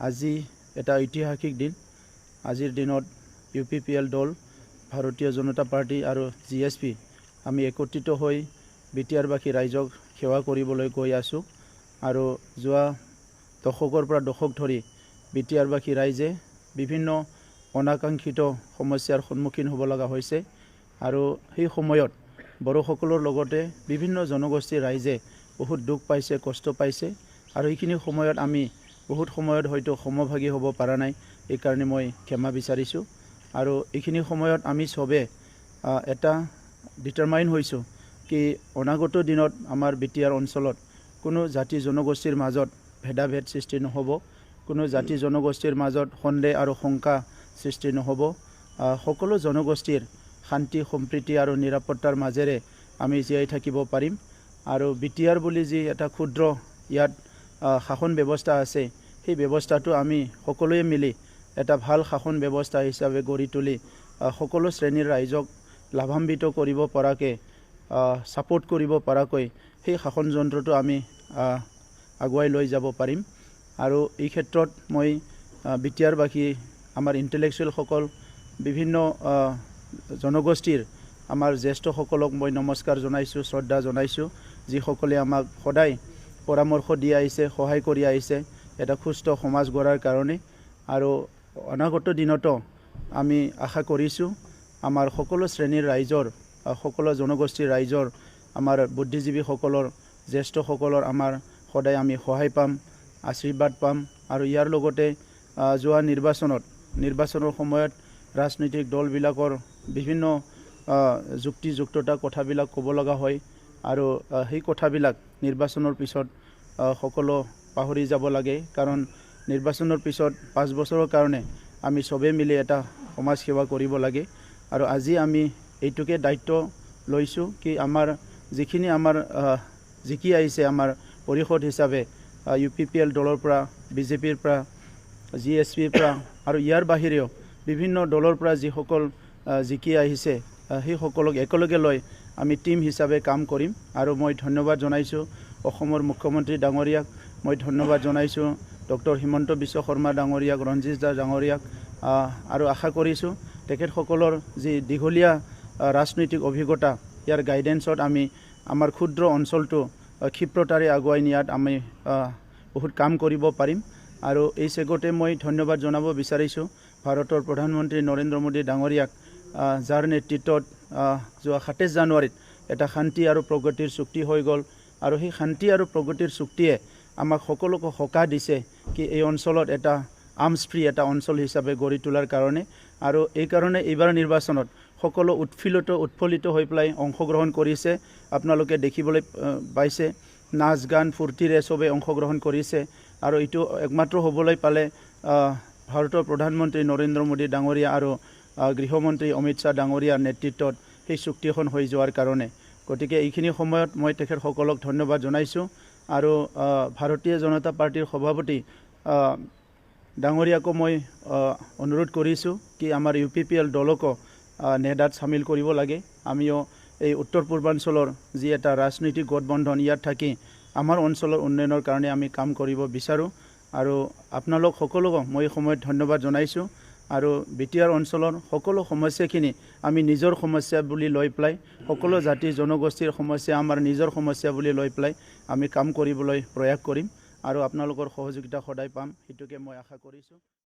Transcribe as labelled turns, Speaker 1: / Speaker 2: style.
Speaker 1: আজি এটা ঐতিহাসিক দিন। আজিৰ দিনত UPPL দল, ভাৰতীয় জনতা পাৰ্টি আৰু GSP আমি একত্ৰিত হৈ বিটিআৰবাসী ৰাইজক সেৱা কৰিবলৈ গৈ আছোঁ। আৰু যোৱা দশকৰ পৰা দশক ধৰি বিটিআৰবাসী ৰাইজে বিভিন্ন অনাকাংক্ষিত সমস্যাৰ সন্মুখীন হ'ব লগা হৈছে। আৰু সেই সময়ত বড়োসকলৰ লগতে বিভিন্ন জনগোষ্ঠীৰ ৰাইজে বহুত দুখ পাইছে, কষ্ট পাইছে। আৰু এইখিনি সময়ত আমি বহুত সময়ত হয়তো সমভাগী হ'ব পৰা নাই, এইকাৰণে মই ক্ষমা বিচাৰিছোঁ। আৰু এইখিনি সময়ত আমি চবে এটা ডিটাৰমাইন হৈছোঁ কি অনাগত দিনত আমাৰ বিটিআৰ অঞ্চলত কোনো জাতি জনগোষ্ঠীৰ মাজত ভেদাভেদ সৃষ্টি নহ'ব, কোনো জাতি জনগোষ্ঠীৰ মাজত সন্দেহ আৰু শংকা সৃষ্টি নহ'ব। সকলো জনগোষ্ঠীৰ শান্তি সম্প্ৰীতি আৰু নিৰাপত্তাৰ মাজেৰে আমি জীয়াই থাকিব পাৰিম। আৰু বিটিআৰ বুলি যি এটা ক্ষুদ্ৰ ইয়াত শাসন ব্যৱস্থা আছে, সেই ব্যৱস্থাটো আমি সকলোৱে মিলি এটা ভাল শাসন ব্যৱস্থা হিচাপে গঢ়ি তুলি সকলো শ্ৰেণীৰ ৰাইজক লাভান্বিত কৰিব পৰাকৈ, ছাপোৰ্ট কৰিব পৰাকৈ সেই শাসন যন্ত্ৰটো আমি আগুৱাই লৈ যাব পাৰিম। আৰু এই ক্ষেত্ৰত মই বিটিআৰবাসী, আমাৰ ইণ্টেলেকচুৱেলসকল, বিভিন্ন জনগোষ্ঠীৰ আমাৰ জ্যেষ্ঠসকলক মই নমস্কাৰ জনাইছোঁ, শ্ৰদ্ধা জনাইছোঁ, যিসকলে আমাক সদায় পৰামৰ্শ দি আহিছে, সহায় কৰি আহিছে এটা সুস্থ সমাজ গঢ়াৰ কাৰণে। আৰু অনাগত দিনতো আমি আশা কৰিছোঁ আমাৰ সকলো শ্ৰেণীৰ ৰাইজৰ, সকলো জনগোষ্ঠীৰ ৰাইজৰ, আমাৰ বুদ্ধিজীৱীসকলৰ, জ্যেষ্ঠসকলৰ আমাৰ সদায় আমি সহায় পাম, আশীৰ্বাদ পাম। আৰু ইয়াৰ লগতে যোৱা নিৰ্বাচনৰ সময়ত ৰাজনৈতিক দলবিলাকৰ বিভিন্ন যুক্তিযুক্ততা কথাবিলাক ক'ব লগা হয়। আৰু সেই কথাবিলাক নিৰ্বাচনৰ পিছত সকলো পাহৰি যাব লাগে, কাৰণ নিৰ্বাচনৰ পিছত 5 বছৰৰ কাৰণে আমি চবেই মিলি এটা সমাজ সেৱা কৰিব লাগে। আৰু আজি আমি এইটোকে দায়িত্ব লৈছোঁ কি আমাৰ যিখিনি আমাৰ জিকি আহিছে আমাৰ পৰিষদ হিচাপে UPPL দলৰ পৰা, BJPৰ পৰা, GSPৰ পৰা, আৰু ইয়াৰ বাহিৰেও বিভিন্ন দলৰ পৰা যিসকল জিকি আহিছে সেইসকলক একেলগে লৈ আমি টিম হিচাপে কাম কৰিম। আৰু মই ধন্যবাদ জনাইছোঁ অসমৰ মুখ্যমন্ত্ৰী ডাঙৰীয়াক, মই ধন্যবাদ জনাইছোঁ ডক্টৰ হিমন্ত বিশ্ব শৰ্মা ডাঙৰীয়াক, ৰঞ্জিত দাস ডাঙৰীয়াক। আৰু আশা কৰিছোঁ তেখেতসকলৰ যি দীঘলীয়া ৰাজনৈতিক অভিজ্ঞতা, ইয়াৰ গাইডেন্সত আমি আমাৰ ক্ষুদ্ৰ অঞ্চলটো ক্ষিপ্ৰতাৰে আগুৱাই নিয়াত আমি বহুত কাম কৰিব পাৰিম। আৰু এই চেগতে মই ধন্যবাদ জনাব বিচাৰিছোঁ ভাৰতৰ প্ৰধানমন্ত্ৰী নৰেন্দ্ৰ মোদী ডাঙৰীয়াক, যাৰ নেতৃত্বত যোৱা 27 জানুৱাৰীত এটা শান্তি আৰু প্ৰগতিৰ চুক্তি হৈ গ'ল। আৰু সেই শান্তি আৰু প্ৰগতিৰ চুক্তিয়ে আমাক সকলোকে সকাহ দিছে কি এই অঞ্চলত এটা আৰ্মছ ফ্ৰী এটা অঞ্চল হিচাপে গঢ়ি তোলাৰ কাৰণে। আৰু এইকাৰণে এইবাৰ নিৰ্বাচনত সকলো উৎফুল্লিত হৈ পেলাই অংশগ্ৰহণ কৰিছে, আপোনালোকে দেখিবলৈ পাইছে। নাচ গান ফূৰ্তিৰে চবে অংশগ্ৰহণ কৰিছে। আৰু এইটো একমাত্ৰ হ'বলৈ পালে ভাৰতৰ প্ৰধানমন্ত্ৰী নৰেন্দ্ৰ মোদী ডাঙৰীয়া আৰু গৃহমন্ত্ৰী অমিত শ্বাহ ডাঙৰীয়াৰ নেতৃত্বত সেই চুক্তিখন হৈ যোৱাৰ কাৰণে। গতিকে এইখিনি সময়ত মই তেখেতসকলক ধন্যবাদ জনাইছোঁ। আৰু ভাৰতীয় জনতা পাৰ্টীৰ সভাপতি ডাঙৰীয়াকো মই অনুৰোধ কৰিছোঁ কি আমাৰ UPPL দলকো নেডাত চামিল কৰিব লাগে। আমিও এই উত্তৰ পূৰ্বাঞ্চলৰ যি এটা ৰাজনৈতিক গঠবন্ধন, ইয়াত থাকি আমাৰ অঞ্চলৰ উন্নয়নৰ কাৰণে আমি কাম কৰিব বিচাৰোঁ। আৰু আপোনালোক সকলোকে মই এই সময়ত ধন্যবাদ জনাইছোঁ। আৰু বিটিআৰ অঞ্চলৰ সকলো সমস্যাখিনি আমি নিজৰ সমস্যা বুলি লৈ পেলাই, সকলো জাতি জনগোষ্ঠীৰ সমস্যা আমাৰ নিজৰ সমস্যা বুলি লৈ পেলাই আমি কাম কৰিবলৈ প্ৰয়াস কৰিম। আৰু আপোনালোকৰ সহযোগিতা সদায় পাম, সেইটোকে মই আশা কৰিছোঁ।